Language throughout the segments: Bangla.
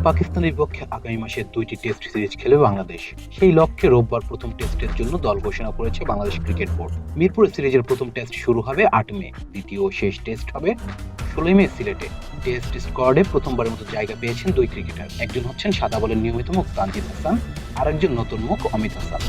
পাকিস্তানের বিপক্ষে আগামী মাসে ২টি টেস্ট সিরিজ খেলবে বাংলাদেশ। সেই লক্ষ্যে রোববার প্রথম টেস্টের জন্য দল ঘোষণা করেছে বাংলাদেশ ক্রিকেট বোর্ড। মিরপুর সিরিজের প্রথম টেস্ট শুরু হবে ৮ মে, দ্বিতীয় ও শেষ টেস্ট হবে ১৬ মে সিলেটে। টেস্ট স্কোয়াডে প্রথমবারের মতো জায়গা পেয়েছেন দুই ক্রিকেটার। একজন হচ্ছেন সাদা বলের নিয়মিত মুখ তানজিদ হাসান, আর একজন নতুন মুখ অমিত হাসান।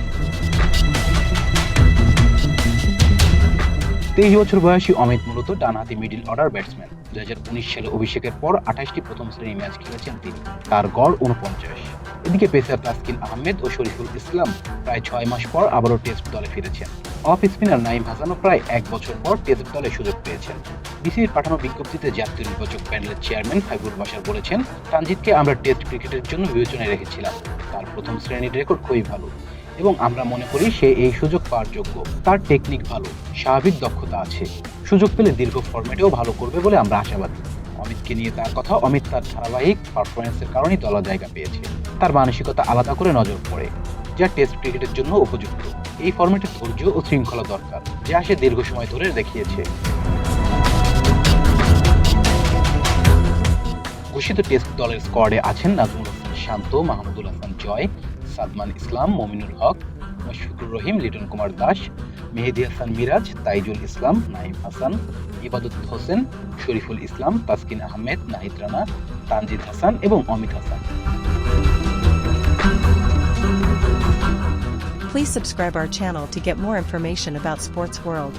২৩ বছর বয়সী অমিত মূলত ডানহাতি মিডল অর্ডার ব্যাটসম্যান। ২০১৯ সালে অভিষেকের পর ২৮টি প্রথম শ্রেণীর ম্যাচ খেলেছেন তিনি। তার গড় ৪৯। এদিকে পেসার তাসকিন আহমেদ ও শরীফুল ইসলাম প্রায় ৬ মাস পর আবারও টেস্ট দলে ফিরেছেন। অফ স্পিনার নাঈম হাসানও প্রায় ১ বছর পর টেস্ট দলে সুযোগ পেয়েছেন। বিসিবির পাঠানো বিজ্ঞপ্তিতে জাতীয় নির্বাচক প্যানেলের চেয়ারম্যান ফাইবুল বাশার বলেছেন, তানজিদকে আমরা টেস্ট ক্রিকেটের জন্য বিবেচনায় রেখেছিলাম। তার প্রথম শ্রেণীর রেকর্ড খুবই ভালো এবং আমরা মনে করি সে এই সুযোগ পাওয়ার যোগ্য। তার টেকনিক ভালো, স্বাভাবিক দক্ষতা আছে। সুযোগ পেলে দীর্ঘ ফরম্যাটেও ভালো করবে বলে আমরা আশাবাদী। অমিতকে নিয়ে তার কথা, অমিত তার ধারাবাহিক পারফরমেন্সের কারণেই দলে জায়গা পেয়েছে। তার মানসিকতা আলাদা করে নজর পড়ে, যা টেস্ট ক্রিকেটের জন্য উপযুক্ত। এই ফরম্যাটে ধৈর্য ও শৃঙ্খলা দরকার, যা সে দীর্ঘ সময় ধরে দেখিয়েছে। ঘোষিত টেস্ট দলের স্কোয়াডে আছেন নাজমুল হাসান শান্ত, মাহমুদুল হাসান জয়, সাদমান ইসলাম, মমিনুল হক, মুশফিকুর রহিম, লিটন কুমার দাস, মেহেদী হাসান মিরাজ, তাইজুল ইসলাম, নাঈম হাসান, ইবাদত হোসেন, শরীফুল ইসলাম, তাসকিন আহমেদ, নাহিদ রানা, তানজিদ হাসান এবং Amit Hasan. Please subscribe our channel to get more information about Sports World.